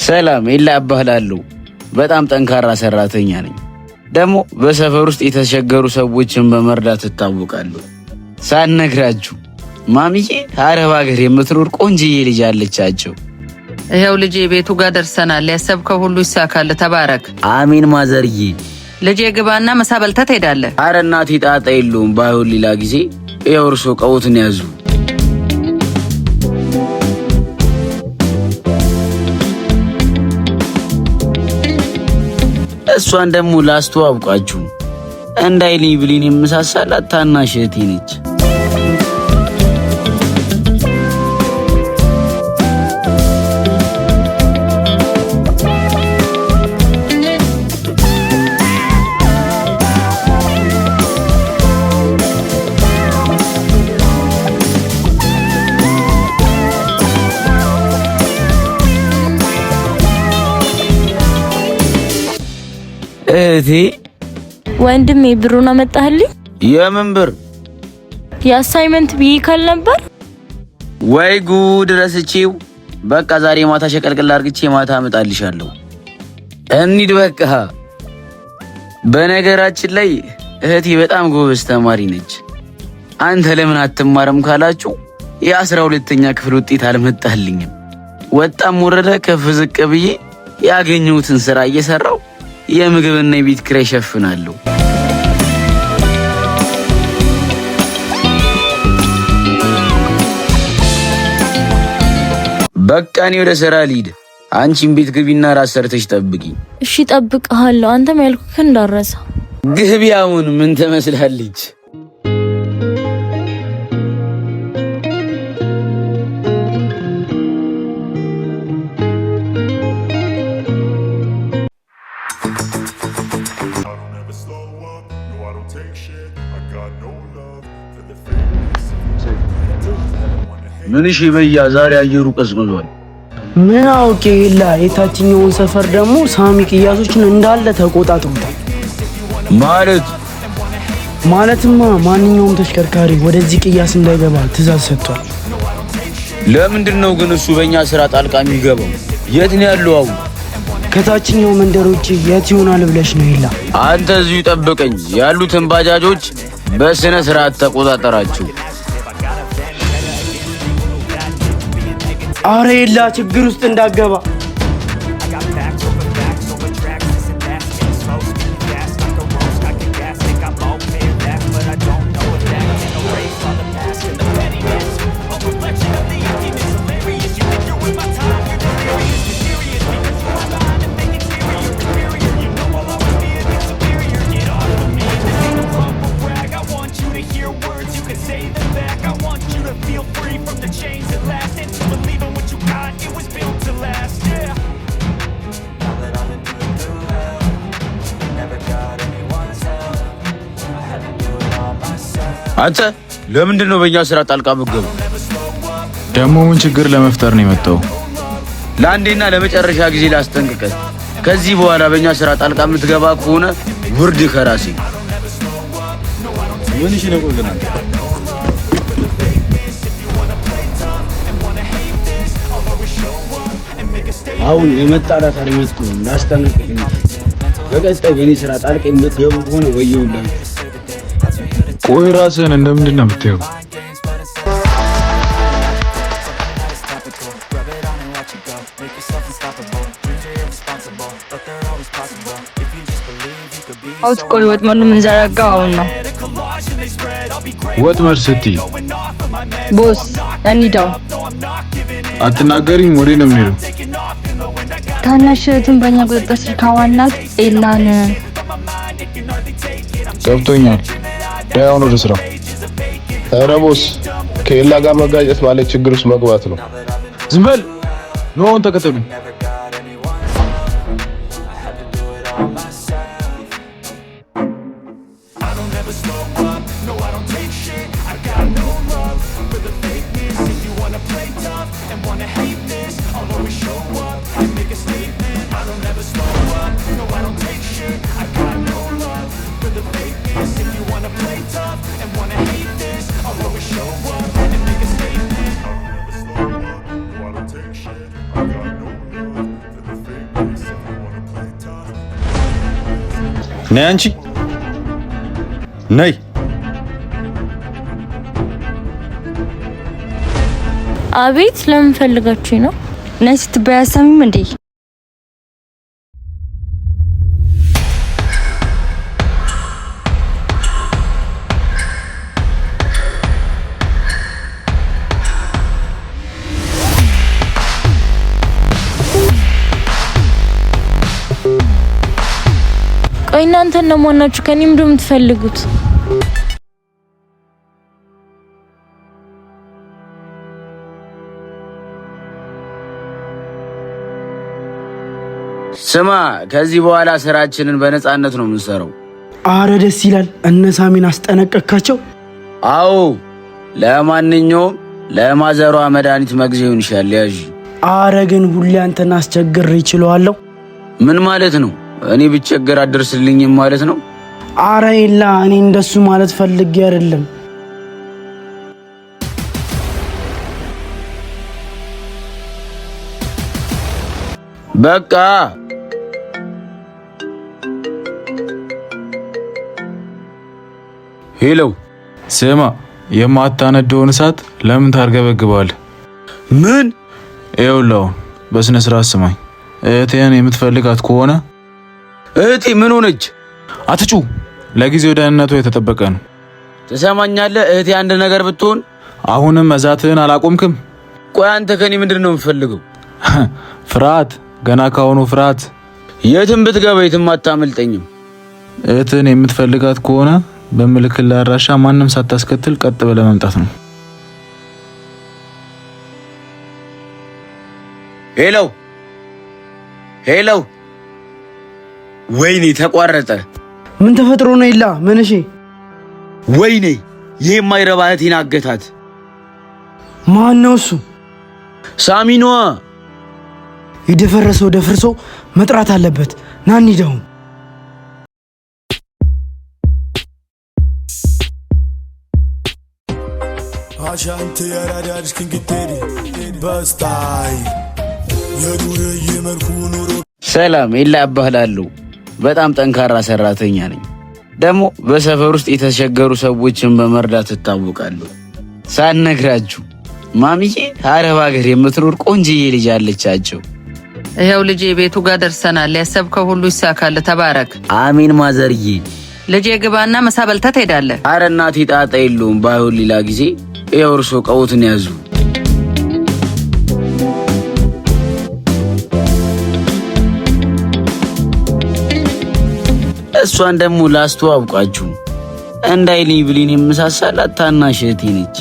ሰላም ይላባላሉ። በጣም ጠንካራ ሰራተኛ ነኝ። ደግሞ በሰፈር ውስጥ የተቸገሩ ሰዎችን በመርዳት እታወቃለሁ። ሳልነግራችሁ ማሚዬ አረብ ሀገር የምትኖር ቆንጅዬ ልጅ አለቻቸው። ይኸው ልጄ ቤቱ ጋር ደርሰናል። ያሰብከው ሁሉ ይሳካል። ተባረክ። አሜን ማዘርዬ። ልጄ ግባና ምሳ በልተህ ትሄዳለህ። አረ እናቴ ጣጣ የለውም። ባይሆን ሌላ ጊዜ ይኸው እርሶ ቀውትን ያዙ። እሷን ደግሞ ላስተዋውቃችሁ እንዳይልኝ ብሊን የምሳሳላት ታናሽ እህቴ ነች። እህቴ ወንድሜ ብሩን አመጣህልኝ? የምን ብር? የአሳይመንት ብዬ ካል ነበር። ወይ ጉድ ረስቼው። በቃ ዛሬ ማታ ሸቀልቅል አርግቼ ማታ አመጣልሻለሁ። እንሂድ በቃ። በነገራችን ላይ እህቴ በጣም ጎበዝ ተማሪ ነች። አንተ ለምን አትማርም ካላችሁ የ12ኛ ክፍል ውጤት አልመጣልኝም። ወጣም ወረደ ከፍ ዝቅ ብዬ ያገኘሁትን ስራ እየሰራው የምግብና የቤት ኪራይ ሸፍናለሁ። በቃ እኔ ወደ ስራ ልሂድ። አንቺም ቤት ግቢና ራስ ሰርተሽ ጠብቂ። እሺ ጠብቅሃለሁ። አንተም ያልኩህ እንዳረሳ። ግቢ። አሁን ምን ትመስላለች? ምን እሺ በያ ዛሬ አየሩ ቀዝቅዟል። ምን አውቄ ይላ የታችኛውን ሰፈር ደግሞ ሳሚ ቅያሶችን እንዳለ ተቆጣጥሮታል። ማለትማ ማንኛውም ተሽከርካሪ ወደዚህ ቅያስ እንዳይገባ ትዕዛዝ ሰጥቷል። ለምንድን ነው ግን እሱ በእኛ ስራ ጣልቃ የሚገባው? የት ነው ያለው? አሁን ከታችኛው መንደሮች የት ይሆናል ብለሽ ነው ይላ? አንተ እዚሁ ጠብቀኝ። ያሉትን ባጃጆች በስነ ስርዓት ተቆጣጠራቸው። አረ ይላ ችግር ውስጥ እንዳገባ። አንተ ለምንድን ነው በእኛ ስራ ጣልቃ መገቡ? ደግሞ ምን ችግር ለመፍጠር ነው የመጣው? ለአንዴና ለመጨረሻ ጊዜ ላስጠንቅቀህ። ከዚህ በኋላ በእኛ ስራ ጣልቃ የምትገባ ከሆነ ውርድ ከራሴ። ምን እሺ ነው ግን አንተ አሁን የመጣላት አርመጥኩ ላስጠንቅቅህ። በቀጣይ በእኔ ስራ ጣልቃ የምትገቡ ከሆነ ወየውላችሁ። ቆይ ራስህን እንደምንድን ነው የምትየው? አውጥቆይ ወጥመዱ ምን ዘረጋው አሁን ነው። ወጥመድ ስትይ ቦስ እንሂዳው። አትናገሪም? ወዴት ነው የምንሄደው? ታናሽ እህቱን በእኛ ቁጥጥር ስር ካዋልናት ኤላን ገብቶኛል። ያው ነው ስራው። ኧረ ቦስ ከኤላ ጋር መጋጨት ማለት ችግር ውስጥ መግባት ነው። ዝም በል ነው። አሁን ተከተሉኝ። ነይ አንቺ ነይ። አቤት፣ ለምን ፈልጋችሁኝ ነው? ነይ ስትባይ አሰሚም እንዴ? ቆይ እናንተ እነማን ናችሁ? ከኔ ምንድነው የምትፈልጉት? ስማ፣ ከዚህ በኋላ ስራችንን በነፃነት ነው የምንሰራው። አረ ደስ ይላል። እነ ሳሚን አስጠነቀካቸው? አዎ። ለማንኛውም ለማዘሯ መድኃኒት መግዣውን ይሻል ያዥ። አረ ግን ሁሌ አንተን አስቸግር ይችላልው። ምን ማለት ነው? እኔ ብቸገር አደርስልኝም ማለት ነው? አረ ይላ እኔ እንደሱ ማለት ፈልጌ አይደለም። በቃ ሄሎ፣ ስማ፣ የማታነደውን እሳት ለምን ታርገበግባለህ? ምን? ይኸውልህ በስነ ስርዓት ስማኝ። እህቴን የምትፈልጋት ከሆነ እህቴ ምን ሆነች? አትጩ። ለጊዜው ደህንነቱ የተጠበቀ ነው። ትሰማኛለህ? እህቴ አንድ ነገር ብትሆን አሁንም መዛትህን አላቆምክም? ቆይ አንተ ከኔ ምንድነው የምትፈልገው? ፍርሃት፣ ገና ካሁኑ ፍርሃት። የትም ብትገባ የትም አታመልጠኝም። እህትን የምትፈልጋት ከሆነ በምልክት አድራሻ ማንም ሳታስከትል ቀጥ ብለህ መምጣት ነው። ሄሎ ሄሎ። ወይኔ ተቋረጠ። ምን ተፈጥሮ ነው? ይላ ምን? እሺ። ወይኔ ይሄ የማይረባ እህቴን አገታት። ማን ነው እሱ? ሳሚኗ። የደፈረሰው ደፍርሶ መጥራት አለበት። ና እንሂደው። አሻንተ ያራዳድሽ ክንግቴሪ በስታይ የዱር የመልኩ ኑሮ። ሰላም፣ ኤላ እባላለሁ። በጣም ጠንካራ ሰራተኛ ነኝ። ደግሞ በሰፈር ውስጥ የተቸገሩ ሰዎችን በመርዳት እታወቃለሁ። ሳልነግራችሁ ማሚዬ አረብ ሀገር የምትኖር ቆንጅዬ ልጅ አለቻቸው። ይኸው ልጄ ቤቱ ጋር ደርሰናል። ያሰብከው ሁሉ ይሳካል። ተባረክ። አሜን ማዘርዬ። ልጄ ግባና ምሳ በልተህ ትሄዳለህ። አረ እናቴ ጣጣ የለውም። ባይሆን ሌላ ጊዜ ይኸው እርሶ ቀውትን ያዙ። እሷን ደግሞ ላስተዋውቃችሁ። እንዳይልኝ ብሌን የምሳሳላት ታናሽ እህቴ ነች።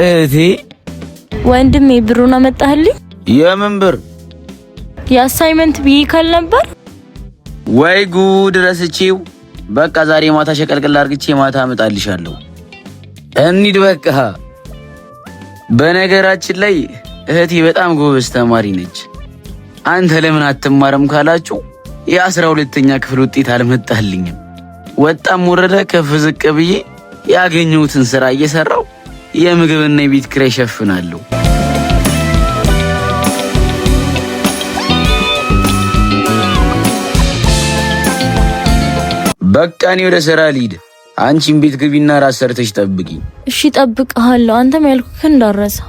እህቴ። ወንድሜ ብሩን አመጣህልኝ? የምን ብር? የአሳይመንት ብዬ ካል ነበር። ወይ ጉድ ረስቼው። በቃ ዛሬ ማታ ሸቀልቅል አርግቼ ማታ አመጣልሻለሁ። እንሂድ በቃ። በነገራችን ላይ እህቴ በጣም ጎበዝ ተማሪ ነች። አንተ ለምን አትማርም ካላችሁ የ12ኛ ክፍል ውጤት አልመጣልኝም። ወጣም ወረደ ከፍ ዝቅ ብዬ ያገኘሁትን ስራ እየሰራው የምግብና የቤት ኪራይ ሸፍናለሁ። በቃ እኔ ወደ ስራ ልሂድ። አንቺም ቤት ግቢና ራስ ሰርተሽ ጠብቂ። እሺ ጠብቅሃለሁ። አንተም ያልኩህ እንዳረሳ።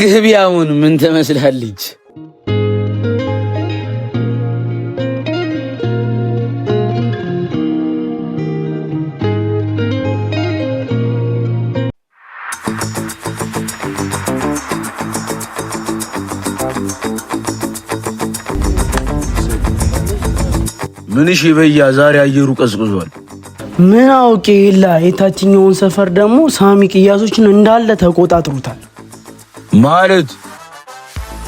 ግቢ። አሁን ምን ትመስላለች? ምንሽ በያ ዛሬ አየሩ ቀዝቅዟል። ምን አውቄ ይላ የታችኛውን ሰፈር ደግሞ ሳሚ ቅያሶችን እንዳለ ተቆጣጥሩታል።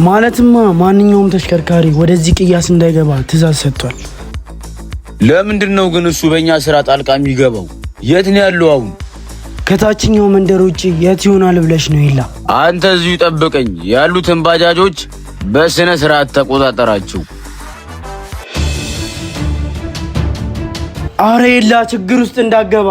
ማለትማ ማንኛውም ተሽከርካሪ ወደዚህ ቅያስ እንዳይገባ ትዕዛዝ ሰጥቷል። ለምንድን ነው ግን እሱ በእኛ ስራ ጣልቃ የሚገባው? የት ነው ያለው አሁን? ከታችኛው መንደር ውጪ የት ይሆናል ብለሽ ነው? ይላ አንተ እዚሁ ጠብቀኝ። ያሉትን ባጃጆች በስነ ስርዓት ተቆጣጠራቸው። አረ ይላ ችግር ውስጥ እንዳገባ።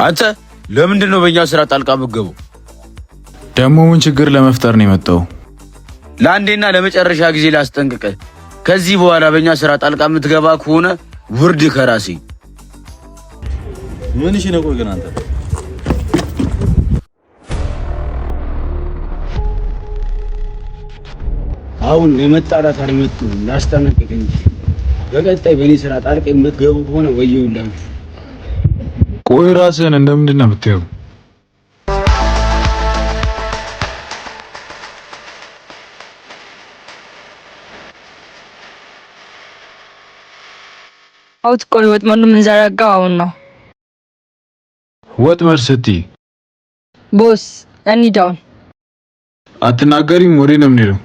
አንተ ለምንድን ነው በእኛ ስራ ጣልቃ የምትገባው? ደግሞ ምን ችግር ለመፍጠር ነው የመጣው? ለአንዴና ለመጨረሻ ጊዜ ላስጠንቅቀህ፣ ከዚህ በኋላ በእኛ ስራ ጣልቃ የምትገባ ከሆነ ውርድ ከራሴ። ምን እሺ ነው? ቆይ ግን አንተ አሁን የመጣላት አልመጡ ላስጠነቅቀኝ። በቀጣይ በእኔ ስራ ጣልቃ የምትገቡ ከሆነ ወየውላችሁ። ቆይ ራስህን እንደምንድን ነው የምታየው? አውት ቆይ ወጥመዱ ምን ዘረጋው አሁን ነው? ወጥመድ ስትይ ቦስ እንሂዳውን። አትናገሪም? ወዴ ነው የምንሄደው?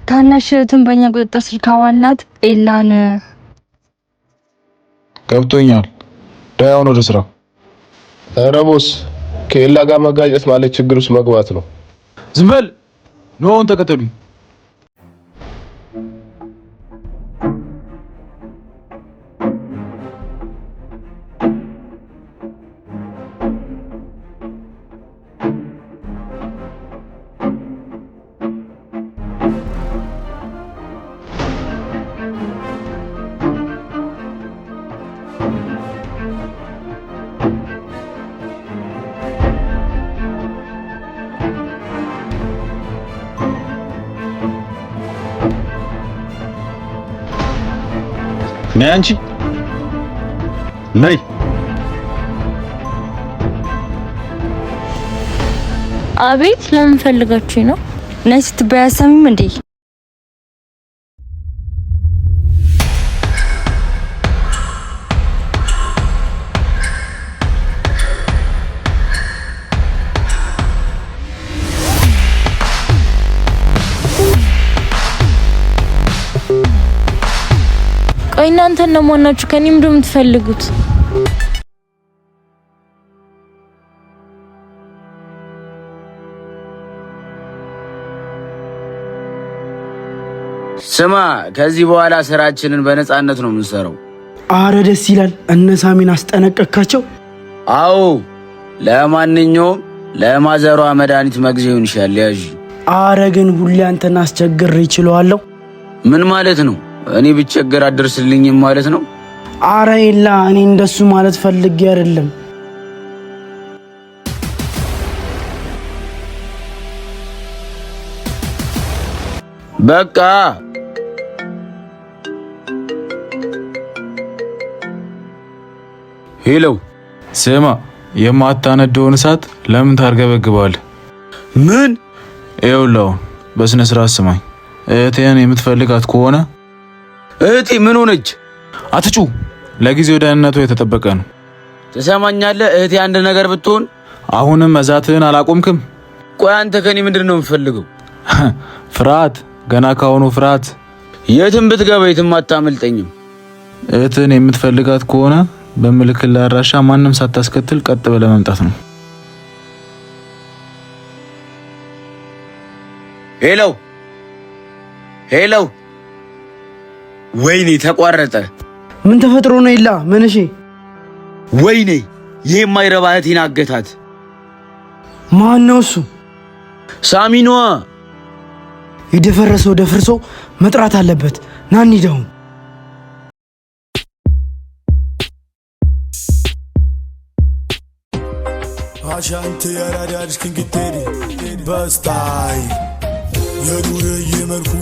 ታናሽ እህቱን በእኛ ቁጥጥር ስር ካዋልናት ኤላን ገብቶኛል። ዳያውን ወደ ስራ። ኧረ ቦስ ከኤላ ጋር መጋጨት ማለት ችግር ውስጥ መግባት ነው። ዝም በል። ኖውን ተከተሉኝ። ነይ አንቺ ነይ። አቤት ለምን ፈልጋችሁ ነው? ነይ ስትባይ አሰሚም እንዴ? ቆይ እናንተ ነው ማናችሁ? ከኔ ምንድን ነው የምትፈልጉት? ስማ፣ ከዚህ በኋላ ስራችንን በነፃነት ነው የምንሰራው። አረ ደስ ይላል። እነ ሳሚን አስጠነቀቅካቸው? አዎ። ለማንኛውም ለማዘሯ መድኃኒት መግዣውን ይሻል ያዥ። አረ ግን ሁሌ አንተን አስቸግሬ ይችላልው። ምን ማለት ነው? እኔ ብቸገር አደርስልኝም ማለት ነው? አረ ይላ እኔ እንደሱ ማለት ፈልጌ አይደለም። በቃ ሄሎ፣ ስማ፣ የማታነደውን እሳት ለምን ታርገበግባለህ? ምን? ይኸውልህ በስነ ስርዓት ስማኝ። እህቴን የምትፈልጋት ከሆነ እህቴ ምን ሆነች? አትጩ። ለጊዜው ደህንነቱ የተጠበቀ ነው። ትሰማኛለህ? እህቴ አንድ ነገር ብትሆን አሁንም መዛትህን አላቆምክም? ቆይ አንተ ከኔ ምንድን ነው የምትፈልገው? ፍርሃት፣ ገና ካሁኑ ፍርሃት። የትም ብትገባ የትም አታመልጠኝም። እህትን የምትፈልጋት ከሆነ በምልክት አድራሻ ማንም ሳታስከትል ቀጥ ብለህ መምጣት ነው። ሄሎ ሄሎ። ወይኔ ተቋረጠ። ምን ተፈጥሮ ነው? ይላ ምን? እሺ ወይኔ ይሄ የማይረባ እህቴን አገታት። ማን ነው እሱ? ሳሚኗ። የደፈረሰው ደፍርሶ መጥራት አለበት። ና እንሂድ። አሻንት ያራዳድሽ ክንግቴሪ በስታይ የዱርዬ መልኩ